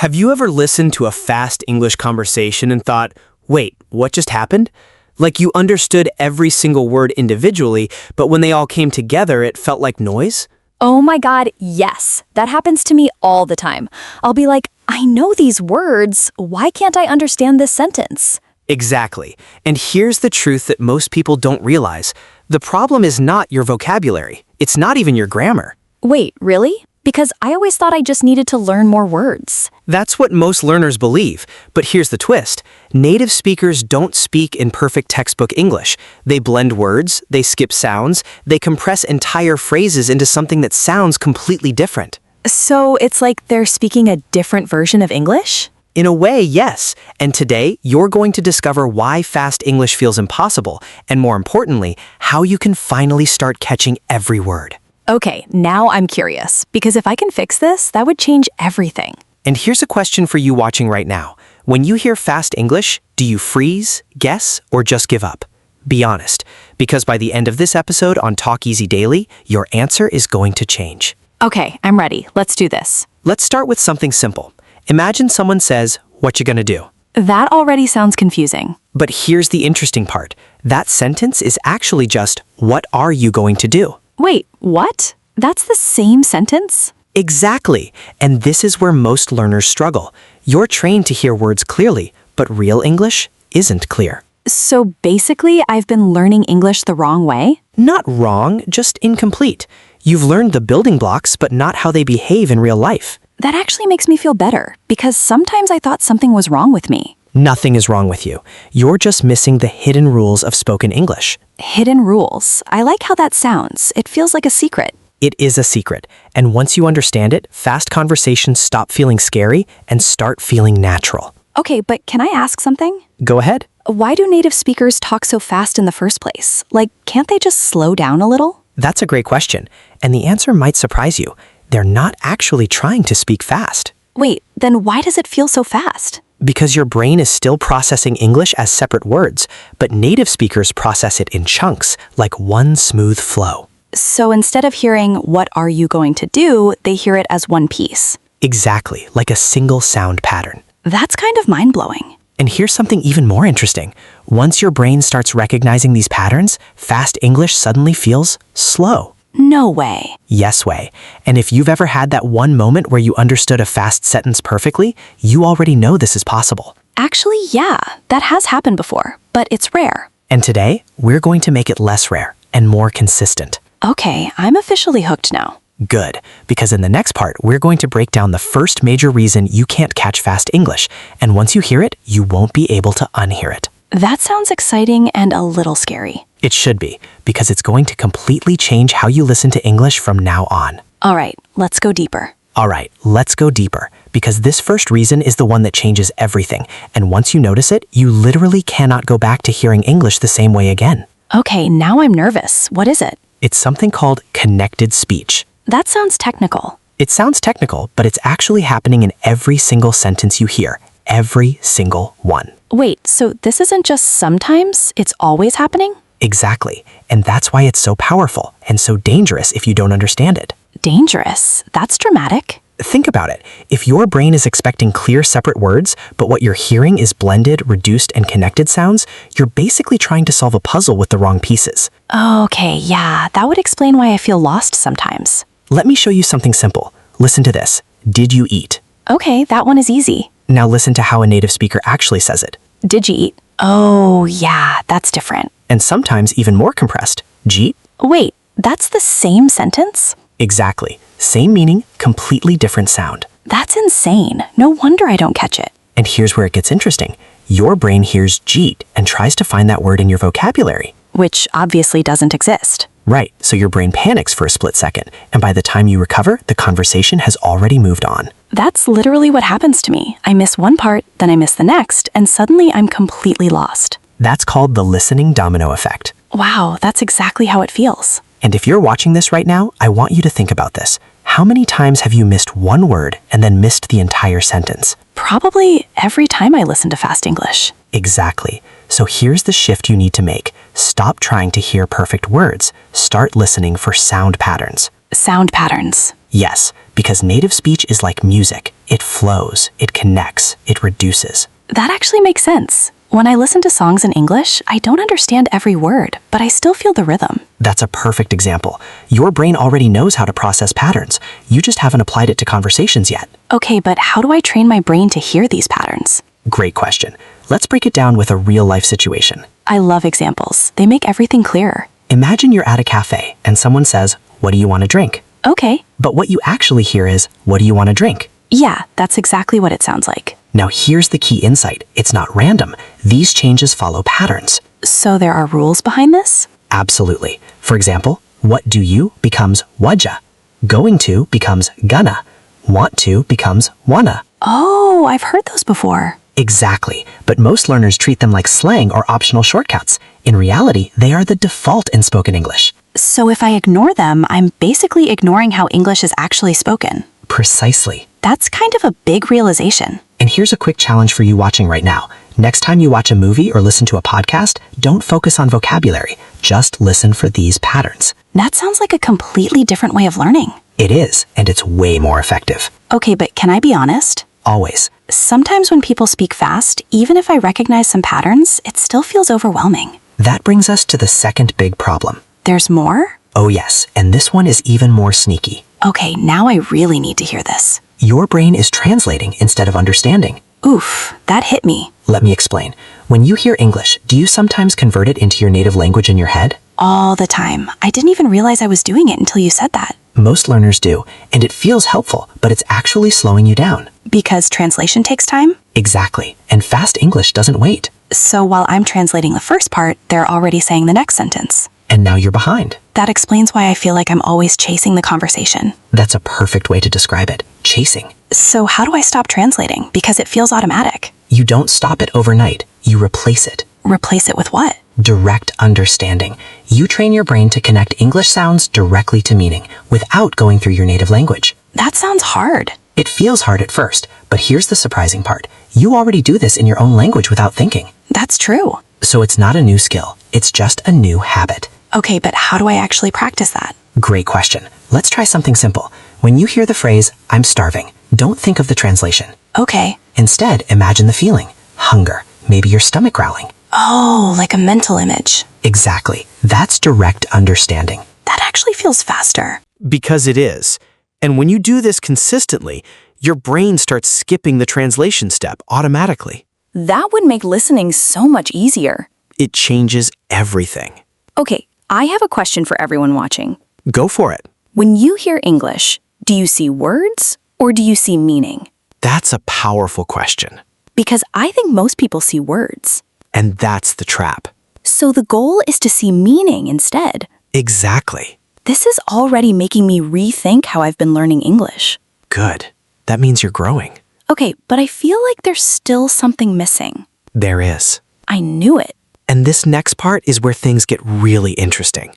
Have you ever listened to a fast English conversation and thought, wait, what just happened? Like you understood every single word individually, but when they all came together, it felt like noise? Oh my God, yes. That happens to me all the time. I'll be like, I know these words. Why can't I understand this sentence? Exactly. And here's the truth that most people don't realize. The problem is not your vocabulary. It's not even your grammar. Wait, really? Because I always thought I just needed to learn more words. That's what most learners believe. But here's the twist. Native speakers don't speak in perfect textbook English. They blend words, they skip sounds, they compress entire phrases into something that sounds completely different. So it's like they're speaking a different version of English? In a way, yes. And today, you're going to discover why fast English feels impossible, and more importantly, how you can finally start catching every word. Okay, now I'm curious, because if I can fix this, that would change everything. And here's a question for you watching right now. When you hear fast English, do you freeze, guess, or just give up? Be honest, because by the end of this episode on Talk Easy Daily, your answer is going to change. Okay, I'm ready. Let's do this. Let's start with something simple. Imagine someone says, "What you gonna do?" That already sounds confusing. But here's the interesting part. That sentence is actually just, "What are you going to do?" Wait, what? That's the same sentence? Exactly. And this is where most learners struggle. You're trained to hear words clearly, but real English isn't clear. So basically, I've been learning English the wrong way? Not wrong, just incomplete. You've learned the building blocks, but not how they behave in real life. That actually makes me feel better, because sometimes I thought something was wrong with me. Nothing is wrong with you. You're just missing the hidden rules of spoken English. Hidden rules. I like how that sounds. It feels like a secret. It is a secret, and once you understand it, fast conversations stop feeling scary and start feeling natural. Okay, but can I ask something? Go ahead. Why do native speakers talk so fast in the first place? Like, can't they just slow down a little? That's a great question, and the answer might surprise you. They're not actually trying to speak fast. Wait, then why does it feel so fast? Because your brain is still processing English as separate words, but native speakers process it in chunks, like one smooth flow. So instead of hearing, "What are you going to do?" they hear it as one piece. Exactly, like a single sound pattern. That's kind of mind-blowing. And here's something even more interesting. Once your brain starts recognizing these patterns, fast English suddenly feels slow. No way. Yes way. And if you've ever had that one moment where you understood a fast sentence perfectly, you already know this is possible. Actually, yeah, that has happened before, but it's rare. And today, we're going to make it less rare and more consistent. Okay, I'm officially hooked now. Good, because in the next part, we're going to break down the first major reason you can't catch fast English, and once you hear it, you won't be able to unhear it. That sounds exciting and a little scary. It should be, because it's going to completely change how you listen to English from now on. All right, let's go deeper. All right, let's go deeper, because this first reason is the one that changes everything, and once you notice it, you literally cannot go back to hearing English the same way again. Okay, now I'm nervous. What is it? It's something called connected speech. That sounds technical. It sounds technical, but it's actually happening in every single sentence you hear. Every single one. Wait, so this isn't just sometimes, it's always happening? Exactly. And that's why it's so powerful and so dangerous if you don't understand it. Dangerous? That's dramatic. Think about it. If your brain is expecting clear, separate words, but what you're hearing is blended, reduced, and connected sounds, you're basically trying to solve a puzzle with the wrong pieces. Okay, yeah, that would explain why I feel lost sometimes. Let me show you something simple. Listen to this. Did you eat? Okay, that one is easy. Now listen to how a native speaker actually says it. Did you eat? Oh, yeah, that's different. And sometimes even more compressed. Jeet? Wait, that's the same sentence? Exactly. Same meaning, completely different sound. That's insane. No wonder I don't catch it. And here's where it gets interesting. Your brain hears jeet and tries to find that word in your vocabulary. Which obviously doesn't exist. Right, so your brain panics for a split second, and by the time you recover, the conversation has already moved on. That's literally what happens to me. I miss one part, then I miss the next, and suddenly I'm completely lost. That's called the listening domino effect. Wow, that's exactly how it feels. And if you're watching this right now, I want you to think about this. How many times have you missed one word and then missed the entire sentence? Probably every time I listen to fast English. Exactly. So here's the shift you need to make. Stop trying to hear perfect words. Start listening for sound patterns. sound patterns. Yes, because native speech is like music. It flows, it connects, it reduces. That actually makes sense. When I listen to songs in English, I don't understand every word, but I still feel the rhythm. That's a perfect example. Your brain already knows how to process patterns. You just haven't applied it to conversations yet. Okay, but how do I train my brain to hear these patterns? Great question. Let's break it down with a real-life situation. I love examples. They make everything clearer. Imagine you're at a cafe and someone says, "What do you want to drink?" Okay. But what you actually hear is, "What do you want to drink?" Yeah, that's exactly what it sounds like. Now here's the key insight. It's not random. These changes follow patterns. So there are rules behind this? Absolutely. For example, what do you becomes wajja. Going to becomes gonna. Want to becomes wanna. Oh, I've heard those before. Exactly. But most learners treat them like slang or optional shortcuts. In reality, they are the default in spoken English. So if I ignore them, I'm basically ignoring how English is actually spoken. Precisely. That's kind of a big realization. And here's a quick challenge for you watching right now. Next time you watch a movie or listen to a podcast, don't focus on vocabulary. Just listen for these patterns. That sounds like a completely different way of learning. It is, and it's way more effective. Okay, but can I be honest? Always. Sometimes when people speak fast, even if I recognize some patterns, it still feels overwhelming. That brings us to the second big problem. There's more? Oh yes, and this one is even more sneaky. Okay, now I really need to hear this. Your brain is translating instead of understanding. Oof, that hit me. Let me explain. When you hear English, do you sometimes convert it into your native language in your head? All the time. I didn't even realize I was doing it until you said that. Most learners do, and it feels helpful, but it's actually slowing you down. Because translation takes time? Exactly, and fast English doesn't wait. So while I'm translating the first part, they're already saying the next sentence. And now you're behind. That explains why I feel like I'm always chasing the conversation. That's a perfect way to describe it. Chasing. So how do I stop translating? Because it feels automatic. You don't stop it overnight. You replace it. Replace it with what? Direct understanding. You train your brain to connect English sounds directly to meaning without going through your native language. That sounds hard. It feels hard at first, but here's the surprising part. You already do this in your own language without thinking. That's true. So it's not a new skill. It's just a new habit. Okay, but how do I actually practice that? Great question. Let's try something simple. When you hear the phrase, "I'm starving," don't think of the translation. Okay. Instead, imagine the feeling. Hunger. Maybe your stomach growling. Oh, like a mental image. Exactly. That's direct understanding. That actually feels faster. Because it is. And when you do this consistently, your brain starts skipping the translation step automatically. That would make listening so much easier. It changes everything. Okay, I have a question for everyone watching. Go for it. When you hear English, do you see words or do you see meaning? That's a powerful question. Because I think most people see words. And that's the trap. So the goal is to see meaning instead. Exactly. This is already making me rethink how I've been learning English. Good. That means you're growing. Okay, but I feel like there's still something missing. There is. I knew it. And this next part is where things get really interesting.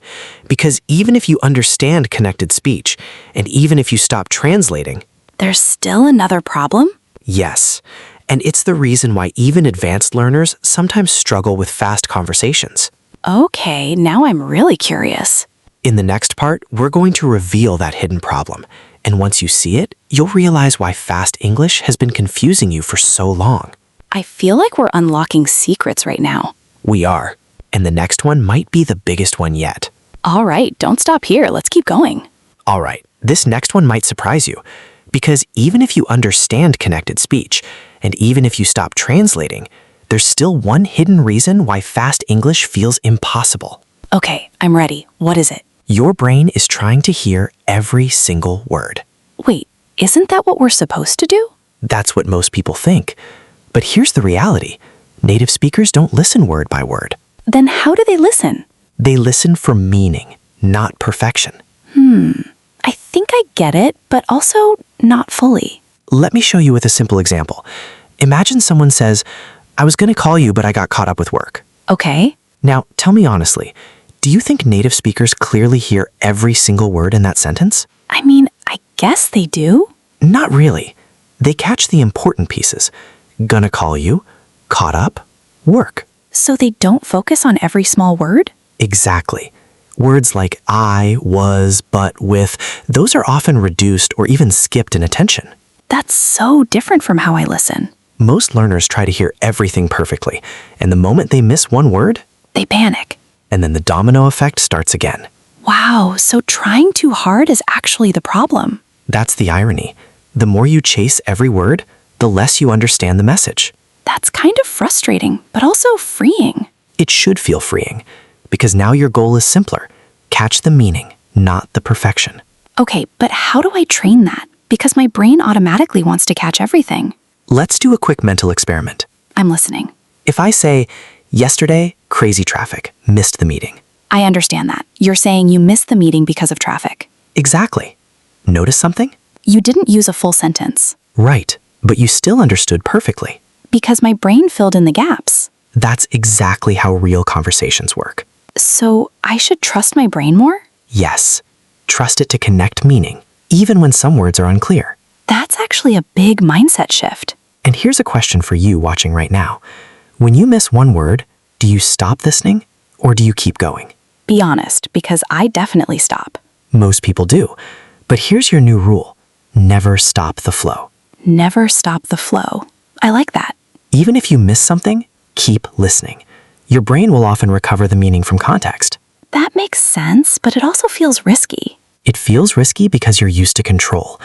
Because even if you understand connected speech, and even if you stop translating, There's still another problem? yes. And it's the reason why even advanced learners sometimes struggle with fast conversations. Okay, now I'm really curious. In the next part, we're going to reveal that hidden problem. And once you see it, you'll realize why fast English has been confusing you for so long. I feel like we're unlocking secrets right now. We are. And the next one might be the biggest one yet. All right, don't stop here. Let's keep going. All right, this next one might surprise you. Because even if you understand connected speech, and even if you stop translating, there's still one hidden reason why fast English feels impossible. Okay, I'm ready. What is it? Your brain is trying to hear every single word. Wait, isn't that what we're supposed to do? That's what most people think. But here's the reality. Native speakers don't listen word by word. Then how do they listen? They listen for meaning, not perfection. I think I get it, but also not fully. Let me show you with a simple example. Imagine someone says, "I was going to call you, but I got caught up with work." Okay. Now, tell me honestly, do you think native speakers clearly hear every single word in that sentence? I mean, I guess they do. Not really. They catch the important pieces. Gonna call you, caught up, work. So they don't focus on every small word? Exactly. Words like I, was, but, with, those are often reduced or even skipped in attention. That's so different from how I listen. Most learners try to hear everything perfectly, and the moment they miss one word, They panic. and then the domino effect starts again. Wow, so trying too hard is actually the problem. That's the irony. The more you chase every word, the less you understand the message. That's kind of frustrating, but also freeing. It should feel freeing, because now your goal is simpler. Catch the meaning, not the perfection. Okay, but how do I train that? Because my brain automatically wants to catch everything. Let's do a quick mental experiment. I'm listening. If I say, yesterday, crazy traffic, missed the meeting. I understand that. You're saying you missed the meeting because of traffic. Exactly. Notice something? You didn't use a full sentence. Right, but you still understood perfectly. Because my brain filled in the gaps. That's exactly how real conversations work. So I should trust my brain more? Yes, trust it to connect meaning, even when some words are unclear. That's actually a big mindset shift. And here's a question for you watching right now. When you miss one word, do you stop listening or do you keep going? Be honest, because I definitely stop. Most people do. But here's your new rule. Never stop the flow. Never stop the flow. I like that. Even if you miss something, keep listening. Your brain will often recover the meaning from context. That makes sense, but it also feels risky. It feels risky because you're used to control.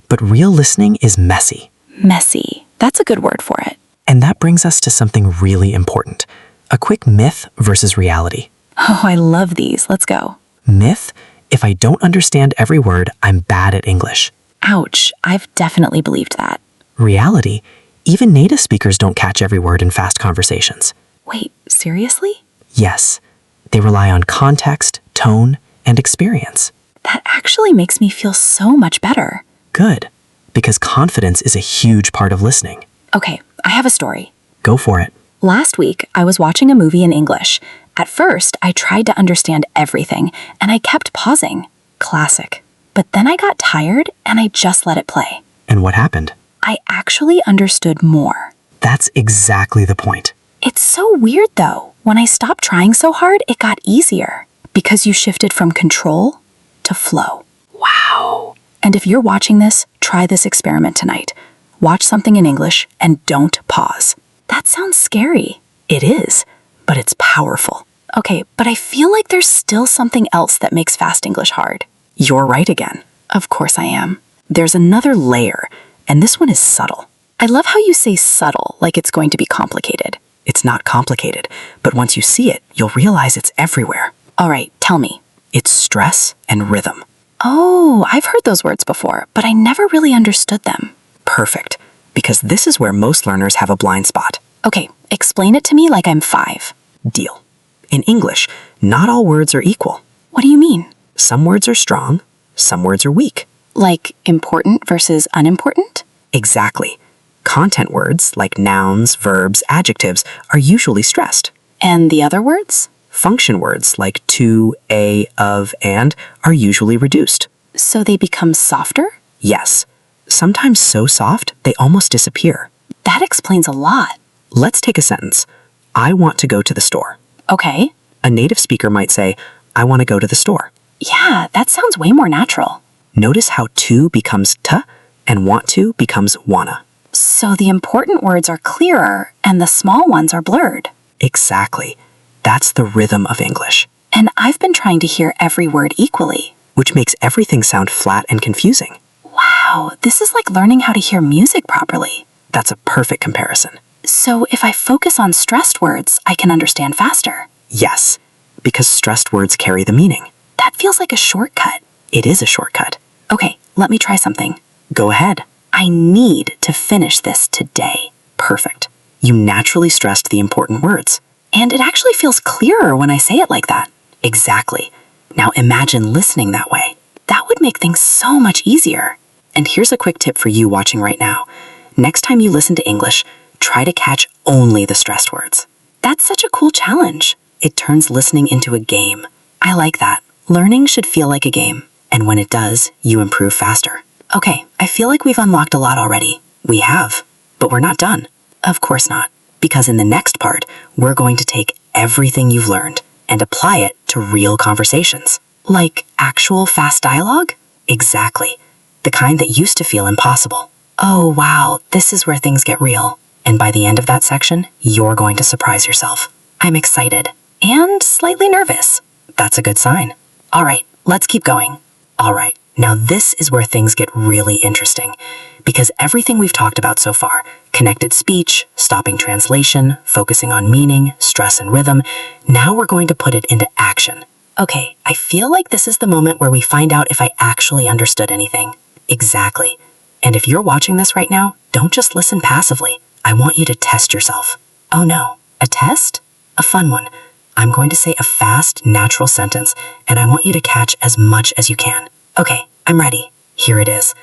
But real listening is messy. Messy. That's a good word for it. And that brings us to something really important. A quick myth versus reality. Oh, I love these. Let's go. Myth, if I don't understand every word, I'm bad at English. Ouch. I've definitely believed that. Reality, even native speakers don't catch every word in fast conversations. Wait, seriously? Yes, they rely on context, tone, and experience. That actually makes me feel so much better. Good, because confidence is a huge part of listening. Okay, I have a story. Go for it. Last week, I was watching a movie in English. At first, I tried to understand everything, and I kept pausing. Classic. But then I got tired, and I just let it play. And what happened? I actually understood more. That's exactly the point. It's so weird, though. When I stopped trying so hard, it got easier. Because you shifted from control to flow. Wow. And if you're watching this, try this experiment tonight. Watch something in English and don't pause. That sounds scary. It is, but it's powerful. Okay, but I feel like there's still something else that makes fast English hard. You're right again. Of course I am. There's another layer, and this one is subtle. I love how you say subtle, like it's going to be complicated. It's not complicated, but once you see it, you'll realize it's everywhere. All right, tell me. It's stress and rhythm. Oh, I've heard those words before, but I never really understood them. Perfect, because this is where most learners have a blind spot. Okay, explain it to me like I'm 5. Deal. In English, not all words are equal. What do you mean? Some words are strong, some words are weak. Like important versus unimportant? Exactly. Content words, like nouns, verbs, adjectives, are usually stressed. And the other words? Function words, like to, a, of, and, are usually reduced. So they become softer? Yes. Sometimes so soft, they almost disappear. That explains a lot. Let's take a sentence. I want to go to the store. Okay. A native speaker might say, I want to go to the store. Yeah, that sounds way more natural. Notice how to becomes t and want to becomes wanna. So the important words are clearer and the small ones are blurred. Exactly. That's the rhythm of English. And I've been trying to hear every word equally. Which makes everything sound flat and confusing. Wow, this is like learning how to hear music properly. That's a perfect comparison. So if I focus on stressed words, I can understand faster. Yes, because stressed words carry the meaning. That feels like a shortcut. It is a shortcut. Okay, let me try something. Go ahead. I need to finish this today. Perfect. You naturally stressed the important words. And it actually feels clearer when I say it like that. Exactly. Now imagine listening that way. That would make things so much easier. And here's a quick tip for you watching right now. Next time you listen to English, try to catch only the stressed words. That's such a cool challenge. It turns listening into a game. I like that. Learning should feel like a game. And when it does, you improve faster. Okay, I feel like we've unlocked a lot already. We have. But we're not done. Of course not. Because in the next part, we're going to take everything you've learned and apply it to real conversations. Like actual fast dialogue? Exactly. The kind that used to feel impossible. Oh wow, this is where things get real. And by the end of that section, you're going to surprise yourself. I'm excited and slightly nervous. That's a good sign. All right, let's keep going. All right, now this is where things get really interesting. Because everything we've talked about so far, connected speech, stopping translation, focusing on meaning, stress and rhythm, now we're going to put it into action. Okay, I feel like this is the moment where we find out if I actually understood anything. Exactly. And if you're watching this right now, don't just listen passively. I want you to test yourself. Oh no, a test? A fun one. I'm going to say a fast, natural sentence, and I want you to catch as much as you can. Okay, I'm ready. Here it is.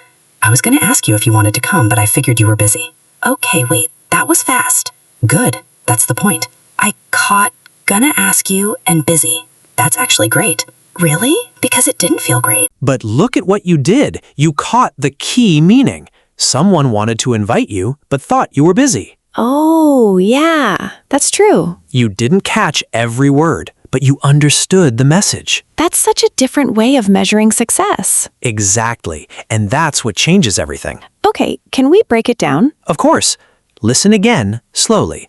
I was going to ask you if you wanted to come, but I figured you were busy. Okay, wait, that was fast. Good, that's the point. I caught gonna ask you and busy. That's actually great. Really? Because it didn't feel great. But look at what you did. You caught the key meaning. Someone wanted to invite you, but thought you were busy. Oh, yeah, that's true. You didn't catch every word, but you understood the message. That's such a different way of measuring success. Exactly. And that's what changes everything. Okay, can we break it down? Of course. Listen again, slowly.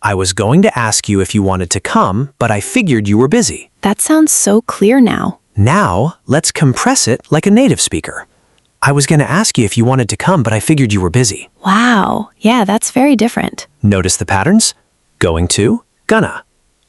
I was going to ask you if you wanted to come, but I figured you were busy. That sounds so clear now. Now, let's compress it like a native speaker. I was going to ask you if you wanted to come, but I figured you were busy. Wow, yeah, that's very different. Notice the patterns? Going to, gonna.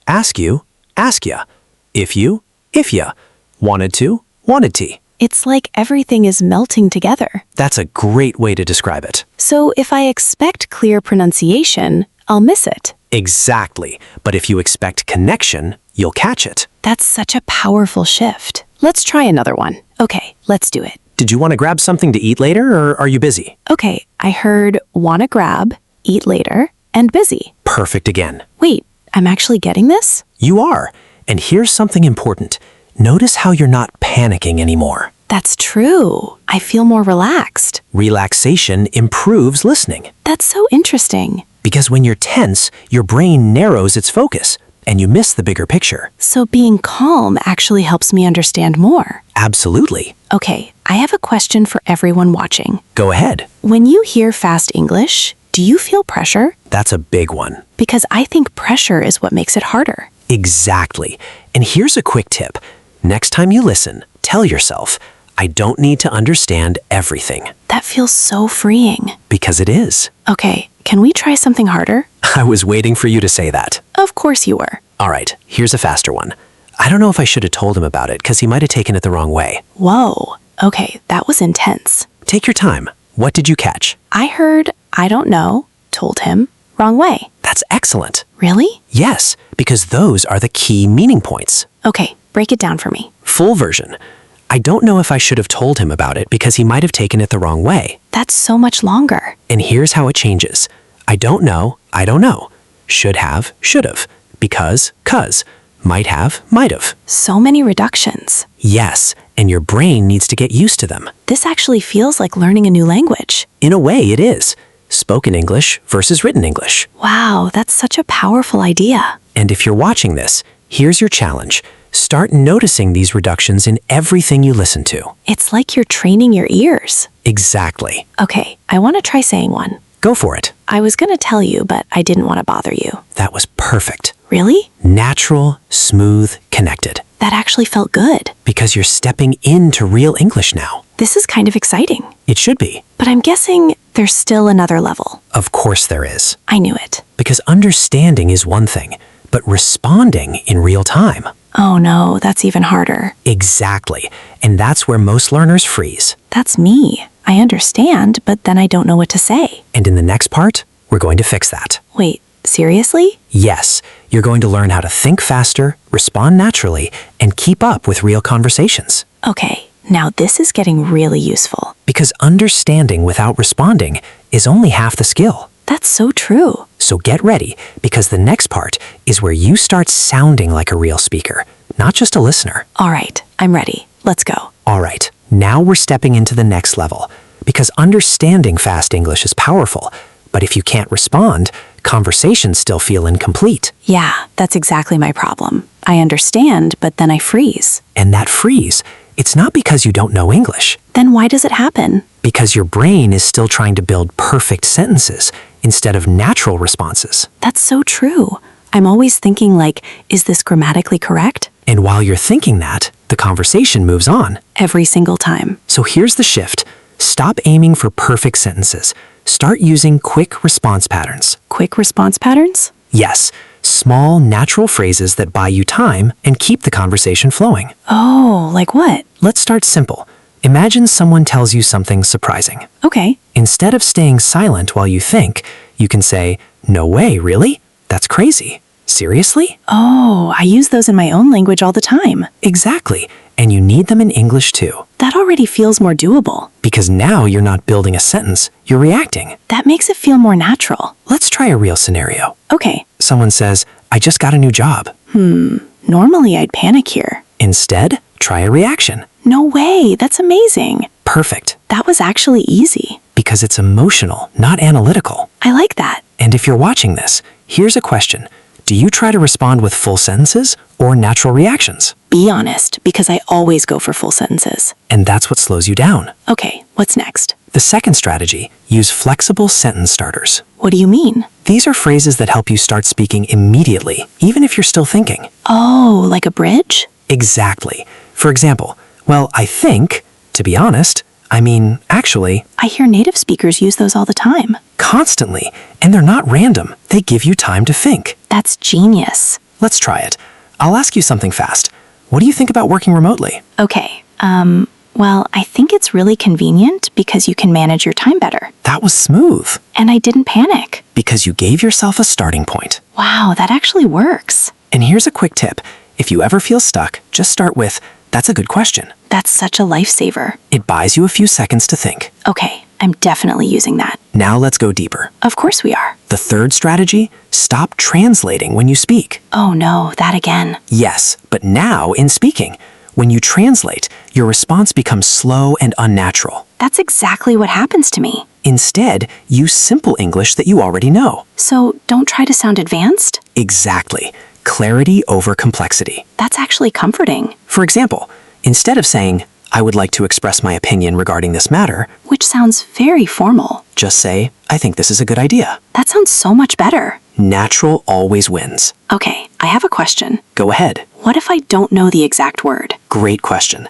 Ask you, ask ya. If you, if ya. Wanted to, wanted to. It's like everything is melting together. That's a great way to describe it. So if I expect clear pronunciation, I'll miss it. Exactly. But if you expect connection, you'll catch it. That's such a powerful shift. Let's try another one. Okay, let's do it. Did you want to grab something to eat later, or are you busy? Okay, I heard wanna grab, eat later, and busy. Perfect again. Wait, I'm actually getting this? You are. And here's something important. Notice how you're not panicking anymore. That's true. I feel more relaxed. Relaxation improves listening. That's so interesting. Because when you're tense, your brain narrows its focus, and you miss the bigger picture. So being calm actually helps me understand more. Absolutely. Okay, I have a question for everyone watching. Go ahead. When you hear fast English, do you feel pressure? That's a big one. Because I think pressure is what makes it harder. Exactly. And here's a quick tip. Next time you listen, tell yourself, I don't need to understand everything. That feels so freeing. Because it is. Okay, can we try something harder? I was waiting for you to say that. Of course you were. All right, here's a faster one. I don't know if I should have told him about it because he might have taken it the wrong way. Whoa. Okay, that was intense. Take your time. What did you catch? I heard, I don't know, told him, wrong way. That's excellent. Really? Yes, because those are the key meaning points. Okay, break it down for me. Full version. I don't know if I should have told him about it because he might have taken it the wrong way. That's so much longer. And here's how it changes. I don't know, I don't know. Should have, should have. Because, 'cause. Might have, might have. So many reductions. Yes, and your brain needs to get used to them. This actually feels like learning a new language. In a way, it is. Spoken English versus written English. Wow, that's such a powerful idea. And if you're watching this, here's your challenge. Start noticing these reductions in everything you listen to. It's like you're training your ears. Exactly. Okay, I want to try saying one. Go for it. I was going to tell you, but I didn't want to bother you. That was perfect. Really? Natural, smooth, connected. That actually felt good. Because you're stepping into real English now. This is kind of exciting. It should be. But I'm guessing there's still another level. Of course there is. I knew it. Because understanding is one thing, but responding in real time. Oh no, that's even harder. Exactly. And that's where most learners freeze. That's me. I understand, but then I don't know what to say. And in the next part, we're going to fix that. Wait, seriously? Yes, you're going to learn how to think faster, respond naturally, and keep up with real conversations. Okay, now this is getting really useful. Because understanding without responding is only half the skill. That's so true. So get ready, because the next part is where you start sounding like a real speaker, not just a listener. All right, I'm ready. Let's go. All right, now we're stepping into the next level. Because understanding fast English is powerful, but if you can't respond, conversations still feel incomplete. Yeah, that's exactly my problem. I understand, but then I freeze. And that freeze, it's not because you don't know English, Then why does it happen? because your brain is still trying to build perfect sentences instead of natural responses. That's so true. I'm always thinking like, is this grammatically correct? And while you're thinking that, the conversation moves on. Every single time. So here's the shift. Stop aiming for perfect sentences. Start using quick response patterns. Quick response patterns? Yes, small, natural phrases that buy you time and keep the conversation flowing. Oh, like what? Let's start simple. Imagine someone tells you something surprising. Okay. Instead of staying silent while you think, you can say, "No way, really? That's crazy. Seriously?" Oh, I use those in my own language all the time. Exactly. And you need them in English too. That already feels more doable. Because now you're not building a sentence, you're reacting. That makes it feel more natural. Let's try a real scenario. Okay. Someone says, "I just got a new job." Normally I'd panic here. Instead, try a reaction. No way, that's amazing. Perfect. That was actually easy. Because it's emotional, not analytical. I like that. And if you're watching this, here's a question. Do you try to respond with full sentences or natural reactions? Be honest, because I always go for full sentences. And that's what slows you down. Okay, what's next? The second strategy, use flexible sentence starters. What do you mean? These are phrases that help you start speaking immediately, even if you're still thinking. Oh, like a bridge? Exactly. For example, well, I think, to be honest, actually, I hear native speakers use those all the time. constantly, and they're not random. They give you time to think. That's genius. Let's try it. I'll ask you something fast. What do you think about working remotely? Okay, well, I think it's really convenient because you can manage your time better. That was smooth, And I didn't panic. because you gave yourself a starting point. Wow, that actually works. And here's a quick tip. If you ever feel stuck, just start with, "That's a good question." That's such a lifesaver. It buys you a few seconds to think. Okay, I'm definitely using that. Now let's go deeper. Of course we are. The third strategy, stop translating when you speak. Oh no, that again. Yes, but now in speaking, when you translate, your response becomes slow and unnatural. That's exactly what happens to me. Instead, use simple English that you already know. So don't try to sound advanced? Exactly. Clarity over complexity. That's actually comforting. For example, instead of saying, "I would like to express my opinion regarding this matter," Which sounds very formal. just say, "I think this is a good idea." That sounds so much better. Natural always wins. Okay, I have a question. Go ahead. What if I don't know the exact word? Great question.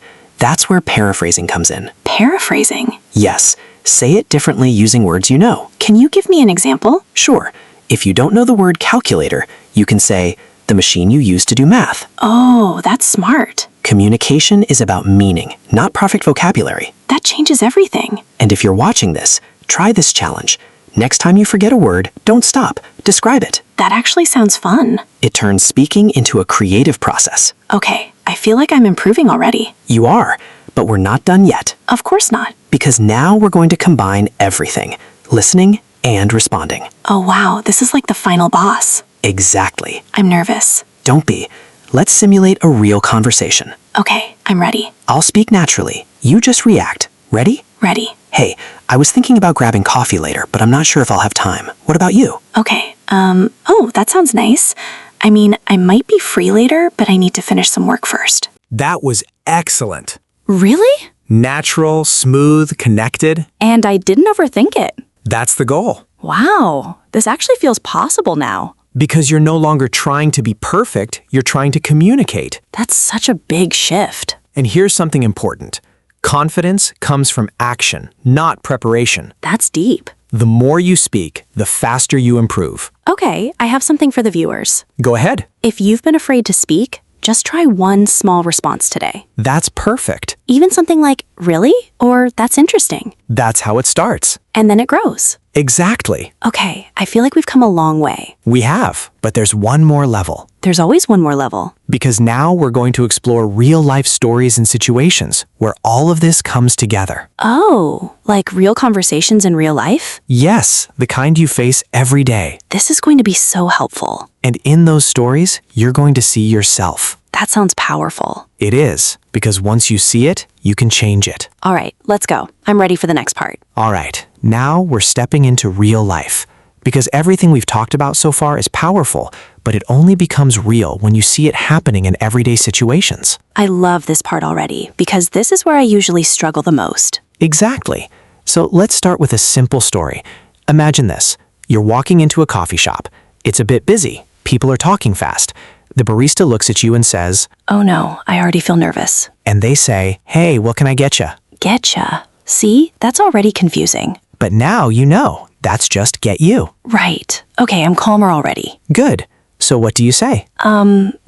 That's where paraphrasing comes in. Paraphrasing. Yes, say it differently using words you know. Can you give me an example? Sure, if you don't know the word calculator, you can say, "The machine you use to do math." Oh, that's smart. Communication is about meaning, not perfect vocabulary. That changes everything. And if you're watching this, try this challenge. Next time you forget a word, don't stop. Describe it. That actually sounds fun. It turns speaking into a creative process. Okay, I feel like I'm improving already. You are, but we're not done yet. Of course not. Because now we're going to combine everything, listening and responding. Oh wow, this is like the final boss. Exactly. I'm nervous. Don't be. Let's simulate a real conversation. Okay, I'm ready. I'll speak naturally. You just react. Ready? Ready. Hey, I was thinking about grabbing coffee later, but I'm not sure if I'll have time. What about you? Okay, oh, that sounds nice. I might be free later, but I need to finish some work first. That was excellent. Really? Natural, smooth, connected. And I didn't overthink it. That's the goal. Wow, this actually feels possible now. Because you're no longer trying to be perfect, you're trying to communicate. That's such a big shift. And here's something important. Confidence comes from action, not preparation. That's deep. The more you speak, the faster you improve. Okay, I have something for the viewers. Go ahead. If you've been afraid to speak, just try one small response today. That's perfect. Even something like, really? Or that's interesting. That's how it starts. And then it grows. Exactly. Okay, I feel like we've come a long way. We have, but there's one more level. There's always one more level. Because now we're going to explore real-life stories and situations where all of this comes together. Oh, like real conversations in real life? Yes, the kind you face every day. This is going to be so helpful. And in those stories, you're going to see yourself. That sounds powerful. It is, because once you see it, you can change it. All right, let's go. I'm ready for the next part. All right, now we're stepping into real life. because everything we've talked about so far is powerful, but it only becomes real when you see it happening in everyday situations. I love this part already because this is where I usually struggle the most. Exactly. So let's start with a simple story. Imagine this. You're walking into a coffee shop. It's a bit busy. People are talking fast. The barista looks at you and says, Oh no, I already feel nervous. and they say, hey, what can I get you? Getcha. See, that's already confusing. But now you know. That's just get you. Right. Okay, I'm calmer already. Good. So what do you say?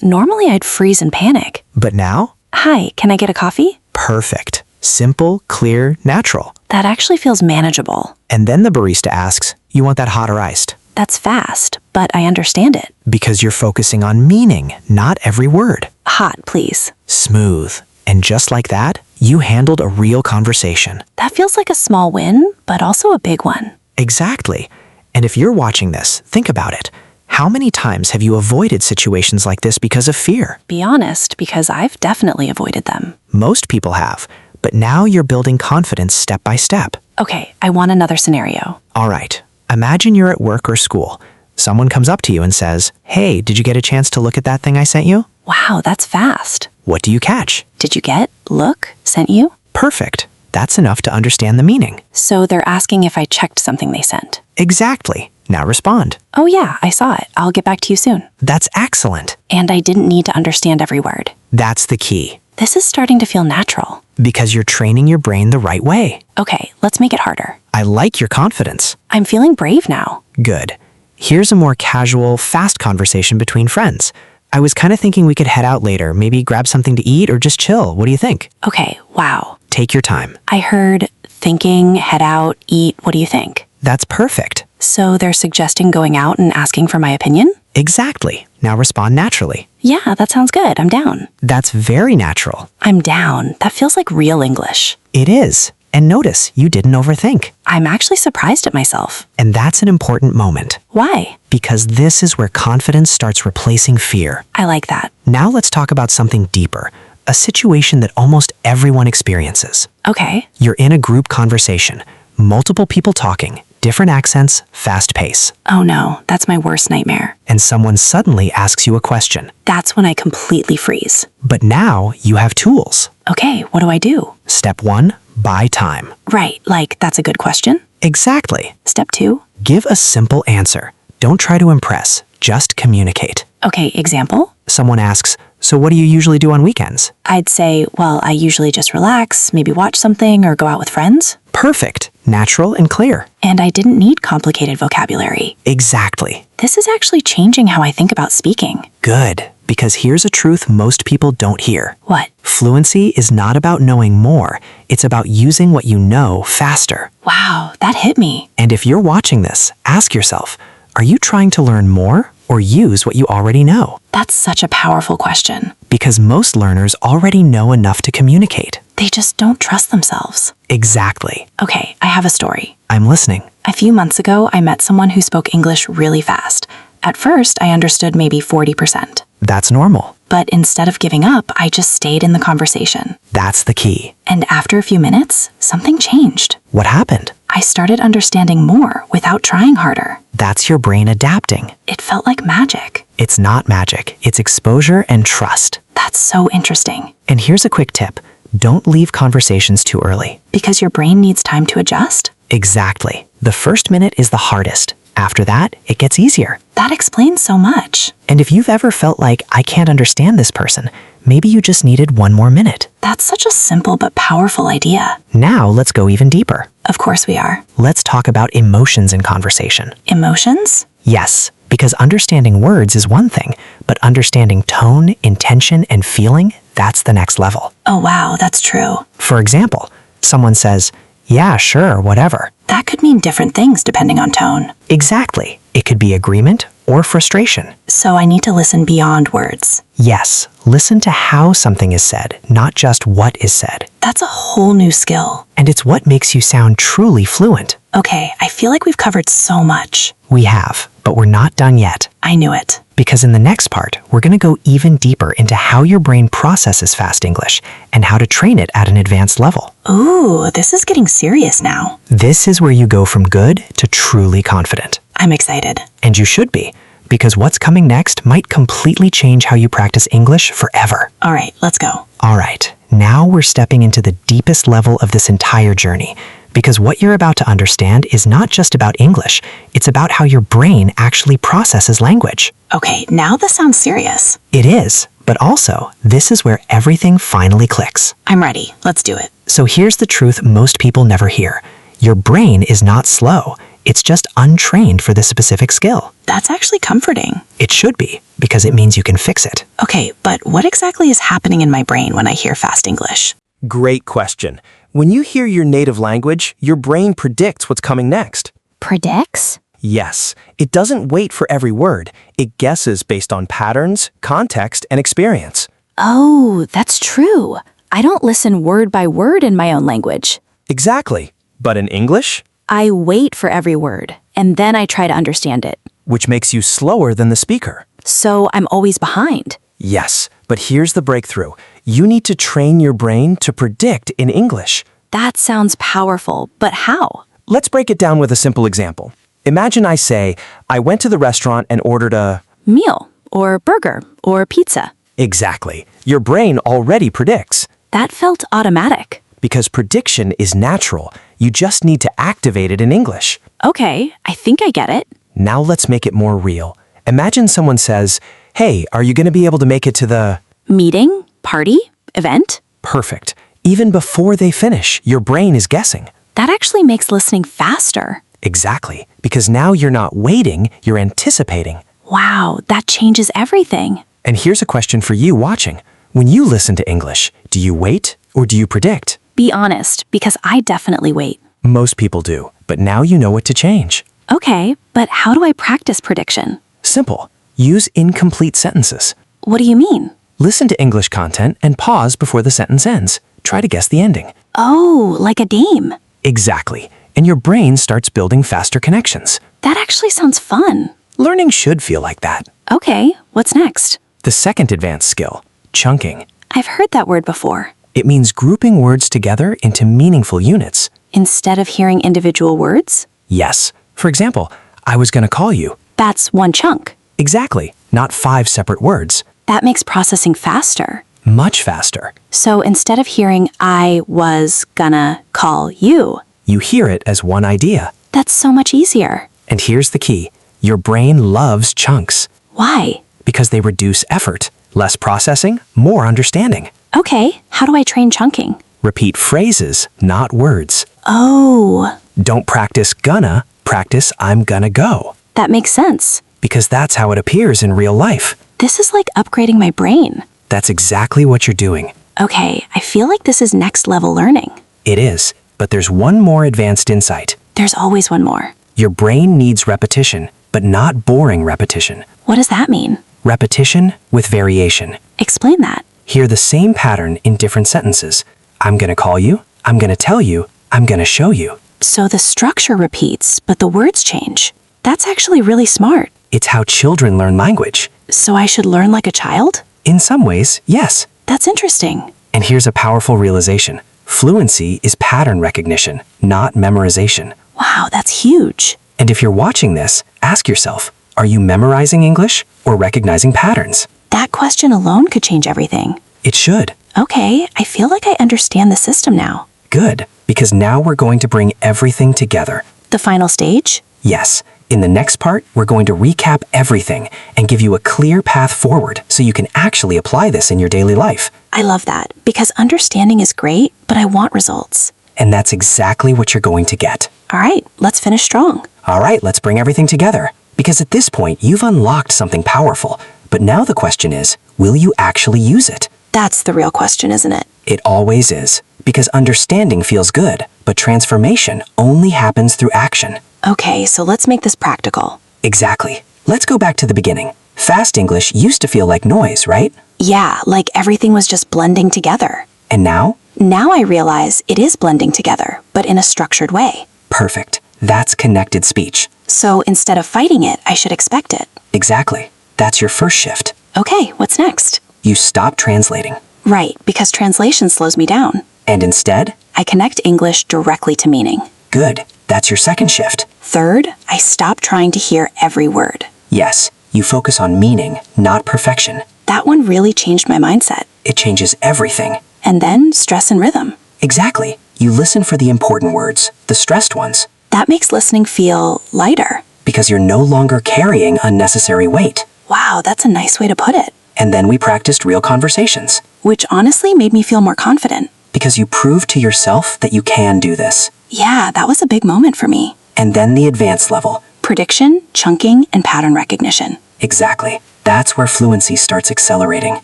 Normally I'd freeze and panic. But now? Hi, can I get a coffee? Perfect. Simple, clear, natural. That actually feels manageable. And then the barista asks, you want that hot or iced? That's fast, but I understand it. Because you're focusing on meaning, not every word. Hot, please. Smooth. And just like that, you handled a real conversation. That feels like a small win, but also a big one. Exactly. And if you're watching this, think about it. How many times have you avoided situations like this because of fear? Be honest, because I've definitely avoided them. Most people have. But now you're building confidence step by step. Okay, I want another scenario. All right. Imagine you're at work or school. Someone comes up to you and says, hey, did you get a chance to look at that thing I sent you? Wow, that's fast. What do you catch? Did you get, look, sent you? Perfect. That's enough to understand the meaning. So they're asking if I checked something they sent. Exactly. Now respond. Oh yeah, I saw it. I'll get back to you soon. That's excellent. And I didn't need to understand every word. That's the key. This is starting to feel natural. Because you're training your brain the right way. Okay, let's make it harder. I like your confidence. I'm feeling brave now. Good. Here's a more casual, fast conversation between friends. I was kind of thinking we could head out later, maybe grab something to eat or just chill. What do you think? Okay, wow. Take your time. I heard thinking, head out, eat, what do you think? That's perfect. So they're suggesting going out and asking for my opinion? Exactly. Now respond naturally. Yeah, that sounds good. I'm down. That's very natural. I'm down. That feels like real English. It is. And notice, you didn't overthink. I'm actually surprised at myself. And that's an important moment. Why? Because this is where confidence starts replacing fear. I like that. Now let's talk about something deeper. A situation that almost everyone experiences. Okay. You're in a group conversation. Multiple people talking, different accents, fast pace. Oh no, that's my worst nightmare. And someone suddenly asks you a question. That's when I completely freeze. But now you have tools. Okay, what do I do? Step 1, buy time. Right, like that's a good question. Exactly. Step 2. Give a simple answer. Don't try to impress, just communicate. Okay, example? Someone asks, so what do you usually do on weekends? I'd say, well, I usually just relax, maybe watch something or go out with friends. Perfect. Natural and clear. And I didn't need complicated vocabulary. Exactly. This is actually changing how I think about speaking. Good. Because here's a truth most people don't hear. What? Fluency is not about knowing more. It's about using what you know faster. Wow, that hit me. And if you're watching this, ask yourself, are you trying to learn more or use what you already know? That's such a powerful question. Because most learners already know enough to communicate. They just don't trust themselves. Exactly. Okay, I have a story. I'm listening. A few months ago, I met someone who spoke English really fast. At first, I understood maybe 40%. That's normal. But instead of giving up, I just stayed in the conversation. That's the key. And after a few minutes, something changed. What happened? I started understanding more without trying harder. That's your brain adapting. It felt like magic. It's not magic. It's exposure and trust. That's so interesting. And here's a quick tip. Don't leave conversations too early. Because your brain needs time to adjust? Exactly. The first minute is the hardest. After that, it gets easier. That explains so much. And if you've ever felt like, I can't understand this person, maybe you just needed one more minute. That's such a simple but powerful idea. Now let's go even deeper. Of course we are. Let's talk about emotions in conversation. Emotions? Yes, because understanding words is one thing, but understanding tone, intention, and feeling, that's the next level. Oh wow, that's true. For example, someone says, yeah, sure, whatever. That could mean different things depending on tone. Exactly. It could be agreement or frustration. So I need to listen beyond words. Yes, listen to how something is said, not just what is said. That's a whole new skill. And it's what makes you sound truly fluent. Okay, I feel like we've covered so much. We have, but we're not done yet. I knew it. Because in the next part, we're going to go even deeper into how your brain processes fast English and how to train it at an advanced level. Ooh, this is getting serious now. This is where you go from good to truly confident. I'm excited. And you should be, because what's coming next might completely change how you practice English forever. All right, let's go. All right, now we're stepping into the deepest level of this entire journey, because what you're about to understand is not just about English, it's about how your brain actually processes language. Okay, now this sounds serious. It is, but also, this is where everything finally clicks. I'm ready. Let's do it. So here's the truth most people never hear. Your brain is not slow. It's just untrained for this specific skill. That's actually comforting. It should be, because it means you can fix it. Okay, but what exactly is happening in my brain when I hear fast English? Great question. When you hear your native language, your brain predicts what's coming next. Predicts? Yes, it doesn't wait for every word. It guesses based on patterns, context, and experience. Oh, that's true. I don't listen word by word in my own language. Exactly. But in English, I wait for every word, and then I try to understand it. which makes you slower than the speaker. So I'm always behind. Yes, but here's the breakthrough. You need to train your brain to predict in English. That sounds powerful, but how? Let's break it down with a simple example. Imagine I say, I went to the restaurant and ordered a... Meal, or burger, or pizza. Exactly. Your brain already predicts. That felt automatic. Because prediction is natural. You just need to activate it in English. Okay, I think I get it. Now let's make it more real. Imagine someone says, hey, are you going to be able to make it to the... Meeting, party, event. Perfect. Even before they finish, your brain is guessing. That actually makes listening faster. Exactly. Because now you're not waiting, you're anticipating. Wow, that changes everything. And here's a question for you watching. When you listen to English, do you wait or do you predict? Be honest, because I definitely wait. Most people do, but now you know what to change. Okay, but how do I practice prediction? Simple. Use incomplete sentences. What do you mean? Listen to English content and pause before the sentence ends. Try to guess the ending. Oh, like a game. Exactly. And your brain starts building faster connections. That actually sounds fun. Learning should feel like that. Okay, what's next? The second advanced skill, chunking. I've heard that word before. It means grouping words together into meaningful units. Instead of hearing individual words? Yes. For example, I was going to call you. That's one chunk. Exactly. Not 5 separate words. That makes processing faster. Much faster. So instead of hearing I was gonna call you, You hear it as one idea. that's so much easier. And here's the key. Your brain loves chunks Why? because they reduce effort. Less processing, more understanding. Okay, how do I train chunking? Repeat phrases, not words. Oh, Don't practice gonna, practice I'm gonna go. that makes sense. Because that's how it appears in real life. This is like upgrading my brain. That's exactly what you're doing. Okay, I feel like this is next level learning. It is, but there's one more advanced insight. There's always one more. Your brain needs repetition, but not boring repetition. What does that mean? Repetition with variation. Explain that. Hear the same pattern in different sentences. I'm gonna call you, I'm gonna tell you, I'm gonna show you. So the structure repeats, but the words change. That's actually really smart. It's how children learn language. So I should learn like a child? In some ways, yes. That's interesting. And here's a powerful realization. Fluency is pattern recognition, not memorization. Wow, that's huge. And if you're watching this, ask yourself, are you memorizing English or recognizing patterns? That question alone could change everything. It should. Okay, I feel like I understand the system now. Good, because now we're going to bring everything together. The final stage? Yes, in the next part, we're going to recap everything and give you a clear path forward so you can actually apply this in your daily life. I love that, because understanding is great, but I want results. And that's exactly what you're going to get. All right, let's finish strong. All right, let's bring everything together. Because at this point, you've unlocked something powerful. But now the question is, will you actually use it? That's the real question, isn't it? It always is. Because understanding feels good, but transformation only happens through action. Okay, so let's make this practical. Exactly. Let's go back to the beginning. Fast English used to feel like noise, right? Yeah, like everything was just blending together. And now? Now I realize it is blending together, but in a structured way. Perfect. That's connected speech. So instead of fighting it, I should expect it. Exactly. That's your first shift. Okay, what's next? You stop translating. Right, because translation slows me down. And instead, I connect English directly to meaning. good. That's your second shift. Third, I stop trying to hear every word. Yes, you focus on meaning, not perfection. That one really changed my mindset. It changes everything. And then stress and rhythm. Exactly. You listen for the important words, the stressed ones, That makes listening feel lighter. because you're no longer carrying unnecessary weight. Wow, that's a nice way to put it. And then we practiced real conversations, Which honestly made me feel more confident. because you proved to yourself that you can do this. Yeah, that was a big moment for me. And then the advanced level. Prediction, chunking, and pattern recognition. Exactly. That's where fluency starts accelerating.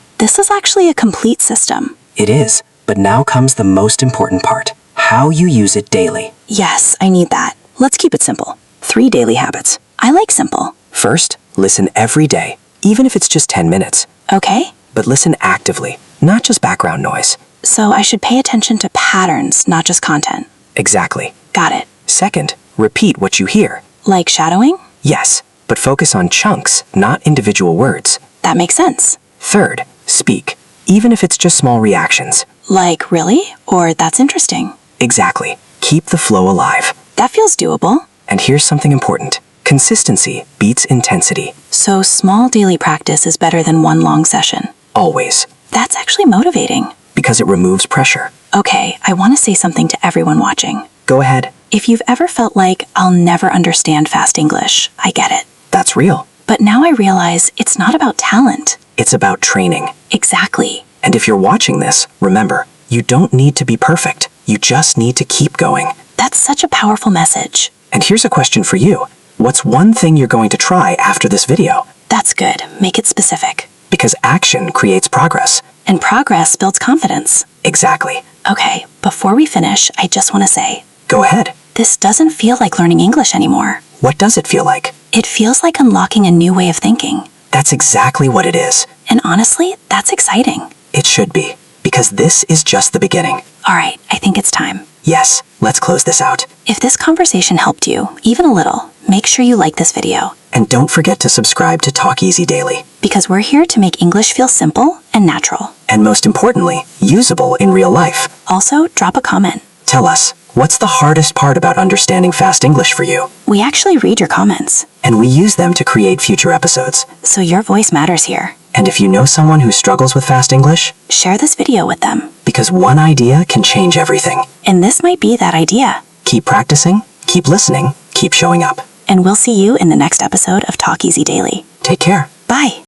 This is actually a complete system. It is, but now comes the most important part. How you use it daily. Yes, I need that. Let's keep it simple. 3 daily habits. I like simple. First, listen every day, even if it's just 10 minutes. Okay? But listen actively, not just background noise. So I should pay attention to patterns, not just content. Exactly. Got it. Second, repeat what you hear. Like shadowing? Yes, but focus on chunks, not individual words. That makes sense. Third, speak, even if it's just small reactions. Like, really? Or that's interesting. Exactly. Keep the flow alive. That feels doable. And here's something important. Consistency beats intensity. So small daily practice is better than one long session. Always. That's actually motivating. Because it removes pressure. Okay, I want to say something to everyone watching. Go ahead. If you've ever felt like I'll never understand fast English, I get it. That's real. But now I realize it's not about talent. It's about training. Exactly. And if you're watching this, remember, you don't need to be perfect. You just need to keep going. That's such a powerful message. And here's a question for you. What's one thing you're going to try after this video? That's good. Make it specific. Because action creates progress. And progress builds confidence. Exactly. Okay, before we finish, I just want to say, Go ahead. this doesn't feel like learning English anymore. What does it feel like? It feels like unlocking a new way of thinking. That's exactly what it is. And honestly, that's exciting. It should be. Because this is just the beginning. All right, I think it's time. Yes, let's close this out. If this conversation helped you, even a little, make sure you like this video. And don't forget to subscribe to Talk Easy Daily. Because we're here to make English feel simple and natural. And most importantly, usable in real life. Also, drop a comment. Tell us, what's the hardest part about understanding fast English for you? We actually read your comments, And we use them to create future episodes. so your voice matters here. And if you know someone who struggles with fast English, Share this video with them. because one idea can change everything. And this might be that idea. Keep practicing, keep listening, keep showing up. And we'll see you in the next episode of Talk Easy Daily. Take care. Bye.